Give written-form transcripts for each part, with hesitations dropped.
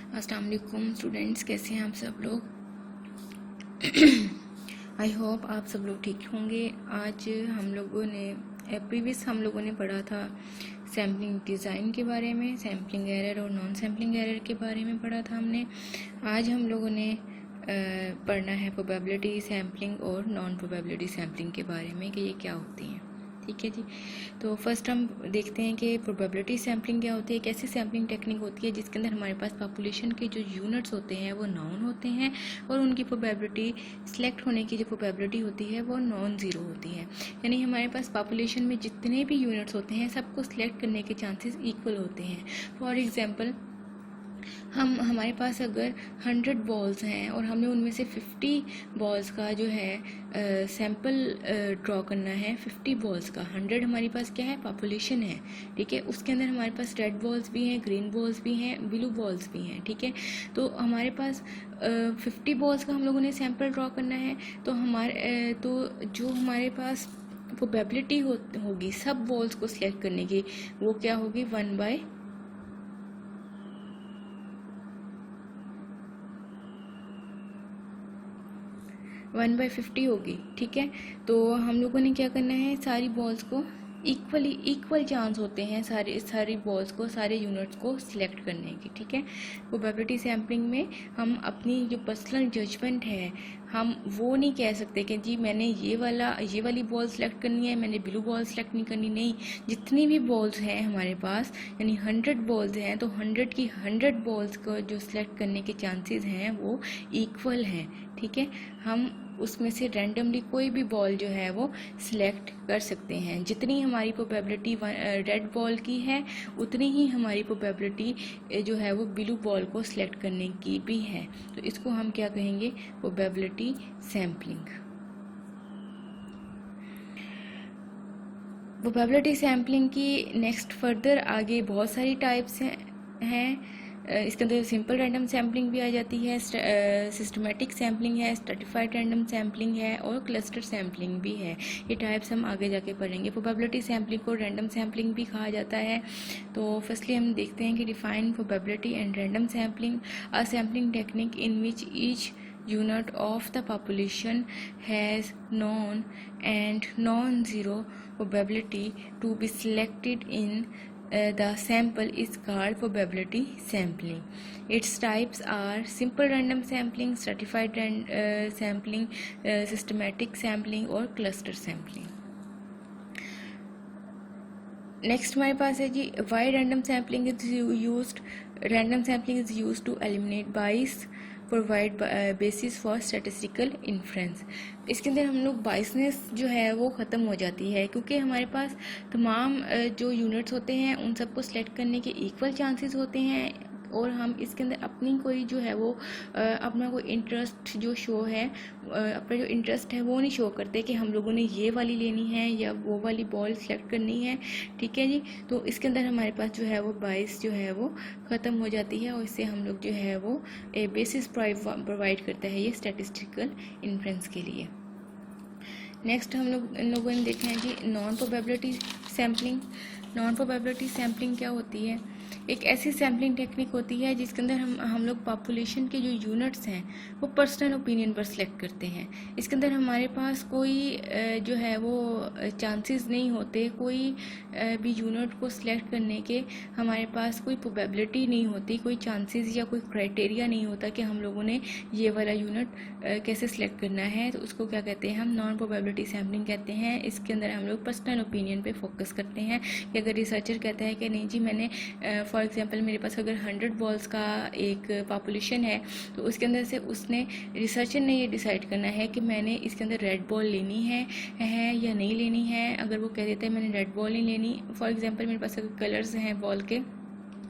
अस्सलाम वालेकुम स्टूडेंट्स, कैसे हैं आप सब लोग। आई होप आप सब लोग ठीक होंगे। आज हम लोगों ने हम लोगों ने पढ़ा था सैम्पलिंग डिज़ाइन के बारे में, सैम्पलिंग एरर और नॉन सैम्पलिंग एरर के बारे में पढ़ा था हमने। आज हम लोगों ने पढ़ना है प्रोबेबिलिटी सैम्पलिंग और नॉन प्रोबेबिलिटी सैम्पलिंग के बारे में कि ये क्या होती हैं। ठीक है जी। तो फर्स्ट हम देखते हैं कि प्रोबेबिलिटी सैम्पलिंग क्या होती है। एक ऐसी सैम्पलिंग टेक्निक होती है जिसके अंदर हमारे पास पॉपुलेशन के जो यूनिट्स होते हैं वो नाउन होते हैं और उनकी प्रोबेबिलिटी सिलेक्ट होने की जो प्रोबेबिलिटी होती है वो नॉन ज़ीरो होती है। यानी हमारे पास पॉपुलेशन में जितने भी यूनिट्स होते हैं सबको सिलेक्ट करने के चांसेस इक्वल होते हैं। फॉर एग्जांपल हमारे पास अगर 100 बॉल्स हैं और हमें उनमें से 50 बॉल्स का जो है सैंपल ड्रॉ करना है। 50 बॉल्स का 100 हमारे पास क्या है, पॉपुलेशन है। ठीक है, उसके अंदर हमारे पास रेड बॉल्स भी हैं, ग्रीन बॉल्स भी हैं, ब्लू बॉल्स भी हैं। ठीक है, तो हमारे पास 50 बॉल्स का हम लोगों ने सैंपल ड्रॉ करना है। तो जो हमारे पास प्रोबेबिलिटी होगी सब बॉल्स को सिलेक्ट करने की, वो क्या होगी, 1/50 होगी। ठीक है, तो हम लोगों ने क्या करना है, सारी बॉल्स को इक्वल चांस होते हैं सारी बॉल्स को, सारे यूनिट्स को सिलेक्ट करने की। ठीक है, प्रोबेबिलिटी सैम्पलिंग में हम अपनी जो पर्सनल जजमेंट है हम वो नहीं कह सकते कि जी मैंने ये वाली बॉल सेलेक्ट करनी है, मैंने ब्लू बॉल सेलेक्ट नहीं करनी। नहीं, जितनी भी बॉल्स हैं हमारे पास, यानी 100 बॉल्स हैं तो 100 की 100 बॉल्स को जो सिलेक्ट करने के चांसेस हैं वो इक्वल हैं। ठीक है, हम उसमें से रैंडमली कोई भी बॉल जो है वो सिलेक्ट कर सकते हैं। जितनी हमारी प्रोबेबिलिटी रेड बॉल की है उतनी ही हमारी प्रोबेबिलिटी जो है वो ब्लू बॉल को सिलेक्ट करने की भी है। तो इसको हम क्या कहेंगे, प्रोबेबिलिटी सैम्पलिंग। प्रोबेबिलिटी सैम्पलिंग की नेक्स्ट फर्दर आगे बहुत सारी टाइप्स हैं। इसके अंदर सिंपल रैंडम सैम्पलिंग भी आ जाती है, सिस्टमेटिक सैम्पलिंग है, स्ट्रैटिफाइड रैंडम सैम्पलिंग है और क्लस्टर सैम्पलिंग भी है। ये टाइप्स हम आगे जाके पढ़ेंगे। प्रोबेबिलिटी सैम्पलिंग को रैंडम सैम्पलिंग भी कहा जाता है। तो फर्स्टली हम देखते हैं कि define probability and random sampling, a sampling technique in which each unit of the population has known and non-zero probability to be selected in the sample is called probability sampling. Its types are simple random sampling, stratified sampling, systematic sampling और cluster sampling. Next हमारे पास है जी, why random sampling is used. Random sampling is used to eliminate bias, provide basis for statistical inference. इसके अंदर हम लोग बाइसनेस जो है वो ख़त्म हो जाती है क्योंकि हमारे पास तमाम जो यूनिट्स होते हैं उन सबको सिलेक्ट करने के इक्वल चांसेस होते हैं और हम इसके अंदर अपनी कोई जो है वो अपना कोई इंटरेस्ट जो शो है, अपना जो इंटरेस्ट है वो नहीं शो करते कि हम लोगों ने ये वाली लेनी है या वो वाली बॉल सेलेक्ट करनी है। ठीक है जी, तो इसके अंदर हमारे पास जो है वो बाइस जो है वो ख़त्म हो जाती है और इससे हम लोग जो है वो बेसिस प्रोवाइड करता है ये स्टैटिस्टिकल इन्फ्रेंस के लिए। नेक्स्ट हम लोगों ने देखे हैं जी non probability sampling. Non probability sampling क्या होती है, एक ऐसी सैम्पलिंग टेक्निक होती है जिसके अंदर हम लोग पॉपुलेशन के जो यूनिट्स हैं वो पर्सनल ओपिनियन पर सिलेक्ट करते हैं। इसके अंदर हमारे पास कोई जो है वो चांसेस नहीं होते, कोई भी यूनिट को सिलेक्ट करने के हमारे पास कोई प्रोबेबिलिटी नहीं होती, कोई चांसेस या कोई क्राइटेरिया नहीं होता कि हम लोगों ने ये वाला यूनिट कैसे सिलेक्ट करना है। तो उसको क्या कहते हैं, हम नॉन प्रोबेबिलिटी सैम्पलिंग कहते हैं। इसके अंदर हम लोग पर्सनल ओपिनियन पे फोकस करते हैं कि अगर रिसर्चर कहता है कि नहीं जी मैंने फॉर एग्जांपल मेरे पास अगर 100 बॉल्स का एक पॉपुलेशन है तो उसके अंदर से रिसर्चर ने ये डिसाइड करना है कि मैंने इसके अंदर रेड बॉल लेनी है या नहीं लेनी है। अगर वो कह देता है मैंने रेड बॉल नहीं लेनी, फॉर एग्जांपल मेरे पास अगर कलर्स हैं बॉल के,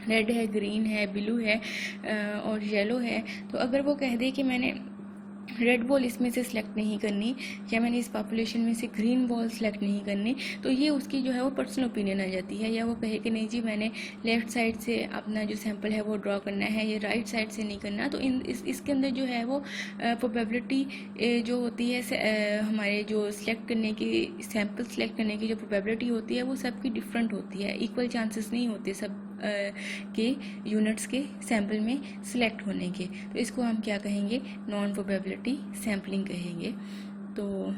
रेड है, ग्रीन है, ब्लू है और येलो है, तो अगर वो कह दे कि मैंने रेड बॉल इसमें से सिलेक्ट नहीं करनी या मैंने इस पॉपुलेशन में से ग्रीन बॉल सिलेक्ट नहीं करनी, तो ये उसकी जो है वो पर्सनल ओपिनियन आ जाती है। या वो कहे कि नहीं जी मैंने लेफ़्ट साइड से अपना जो सैंपल है वो ड्रॉ करना है या राइट साइड से नहीं करना। तो इसके अंदर जो है वो प्रोबेबिलिटी जो होती है हमारे जो सिलेक्ट करने की, सैंपल सिलेक्ट करने की जो प्रोबेबिलिटी होती है वो सबकी डिफरेंट होती है, इक्वल चांसेस नहीं होते सब के यूनिट्स के सैंपल में सिलेक्ट होने के, तो इसको हम क्या कहेंगे, नॉन प्रोबेबिलिटी सैम्पलिंग कहेंगे। तो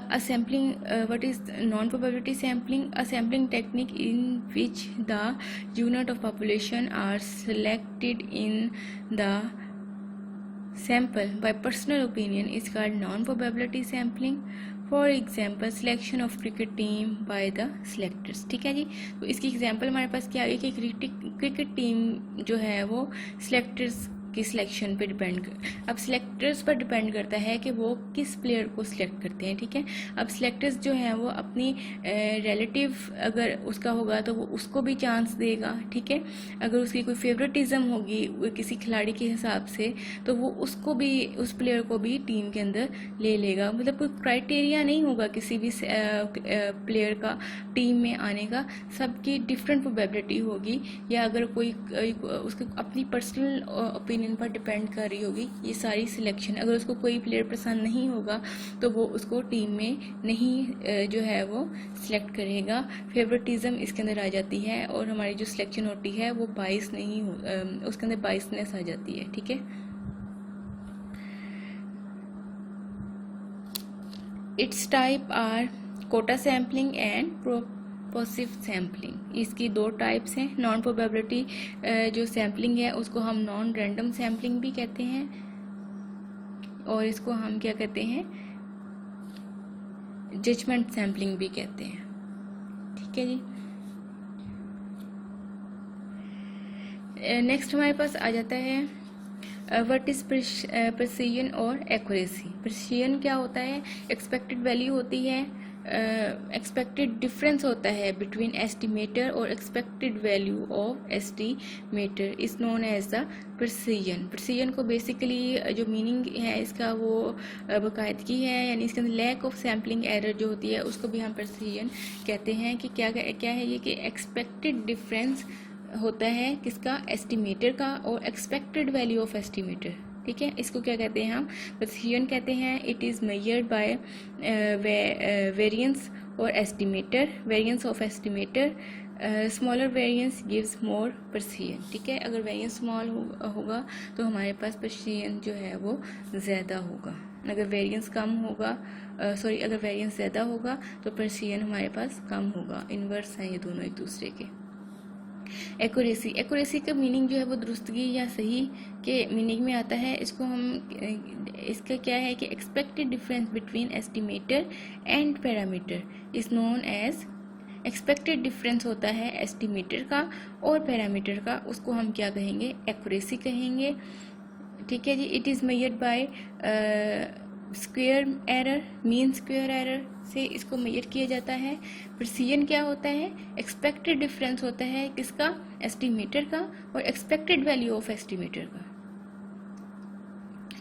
a sampling what is non-probability sampling? A sampling technique in which the unit of population are selected in the sample by personal opinion is called non-probability sampling. For example selection of cricket team by the selectors. ठीक है जी, तो इसकी example हमारे पास क्या है कि cricket team जो है वो सिलेक्टर्स की सिलेक्शन पे डिपेंड अब सिलेक्टर्स पर डिपेंड करता है कि वो किस प्लेयर को सिलेक्ट करते हैं। ठीक है, अब सिलेक्टर्स जो हैं वो अपनी रिलेटिव अगर उसका होगा तो वो उसको भी चांस देगा। ठीक है, अगर उसकी कोई फेवरेटिज्म होगी किसी खिलाड़ी के हिसाब से तो वो उसको भी, उस प्लेयर को भी टीम के अंदर ले लेगा। मतलब कोई क्राइटेरिया नहीं होगा किसी भी प्लेयर का टीम में आने का, सबकी डिफरेंट प्रोबेबिलिटी होगी, या अगर कोई उसके अपनी पर्सनल ओपिनियन पर डिपेंड कर रही होगी ये सारी सिलेक्शन। अगर उसको कोई प्लेयर पसंद नहीं होगा तो वो उसको टीम में नहीं जो है वो सिलेक्ट करेगा। फेवरेटिज्म इसके अंदर आ जाती है और हमारी जो सिलेक्शन होती है वो बाइस नहीं उसके अंदर बाइसनेस आ जाती है। ठीक है, it's type are quota sampling and purposive sampling. इसकी दो टाइप्स हैं। नॉन प्रोबेबिलिटी जो सैम्पलिंग है उसको हम नॉन रैंडम सैम्पलिंग भी कहते हैं, और इसको हम क्या कहते हैं, जजमेंट सैम्पलिंग भी कहते हैं। ठीक है जी, नेक्स्ट हमारे पास आ जाता है व्हाट इज प्रिसीजन और एक्यूरेसी। प्रिसीजन क्या होता है, एक्सपेक्टेड वैल्यू होती है, एक्सपेक्टेड डिफरेंस होता है बिटवीन एस्टिमेटर और expected value of estimator is known as the precision. Precision को बेसिकली जो मीनिंग है इसका वो बाकायदगी है, यानी इसके अंदर लैक ऑफ सैम्पलिंग एरर जो होती है उसको भी हम प्रिसीजन कहते हैं। कि क्या है ये कि एक्सपेक्टेड डिफरेंस होता है किसका, एस्टिमेटर का, और एक्सपेक्टेड वैल्यू ऑफ एस्टिमेटर। ठीक है, इसको क्या कहते हैं हम, प्रिसीजन कहते हैं। It is measured by variance और estimator, variance of estimator. Smaller variance gives more precision. ठीक है, अगर वेरिएंस स्मॉल होगा तो हमारे पास प्रिसीजन जो है वो ज़्यादा होगा। अगर वेरिएंस कम होगा अगर वेरिएंस ज़्यादा होगा तो प्रिसीजन हमारे पास कम होगा। इन्वर्स हैं ये दोनों एक दूसरे के। एक्यूरेसी, एक्यूरेसी का मीनिंग जो है वो दुरुस्तगी या सही के मीनिंग में आता है। इसको हम, इसका क्या है कि expected difference between estimator and parameter is known as, expected difference होता है एस्टिमेटर का और पैरामीटर का, उसको हम क्या कहेंगे, एक्यूरेसी कहेंगे। ठीक है जी, it is measured by square error, mean square error से इसको मेजर किया जाता है। प्रिसीजन क्या होता है, एक्सपेक्टेड डिफरेंस होता है किसका, एस्टिमेटर का, और एक्सपेक्टेड वैल्यू ऑफ एस्टिमेटर का।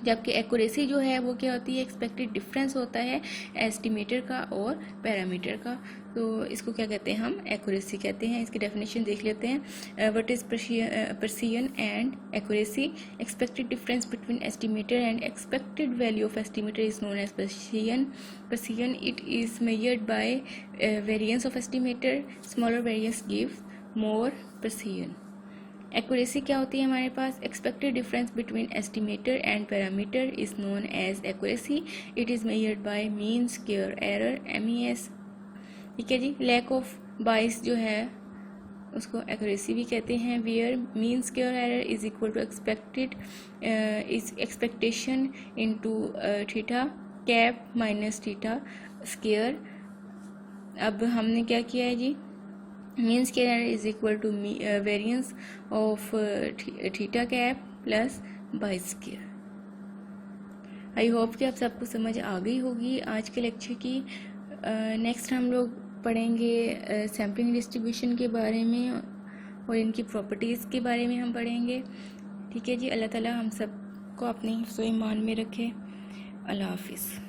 जबकि एक्यूरेसी जो है वो क्या होती है, एक्सपेक्टेड डिफरेंस होता है एस्टिमेटर का और पैरामीटर का। तो इसको क्या कहते हैं, हम एक्यूरेसी कहते हैं। इसकी डेफिनेशन देख लेते हैं। What is precision and accuracy, expected difference between estimator and expected value of estimator is known as precision. Precision it is measured by variance of estimator, smaller variance gives more precision. Accuracy क्या होती है हमारे पास, expected difference between estimator and parameter is known as accuracy. It is measured by mean square error, MES। ठीक है जी, lack of बाइस जो है उसको एक्यूरेसी भी कहते हैं। Where mean square error is equal to expected is expectation into theta cap minus theta square. अब हमने क्या किया है जी, mean square error is equal to variance of theta cap plus bias square. I hope कि आप सबको समझ आ गई होगी आज के लेक्चर की। नेक्स्ट हम लोग पढ़ेंगे सैम्पलिंग डिस्ट्रीब्यूशन के बारे में और इनकी प्रॉपर्टीज़ के बारे में हम पढ़ेंगे। ठीक है जी, अल्लाह ताला हम सबको अपने हिफ्ज़-ओ-ईमान में रखे। अल्लाह हाफिज़।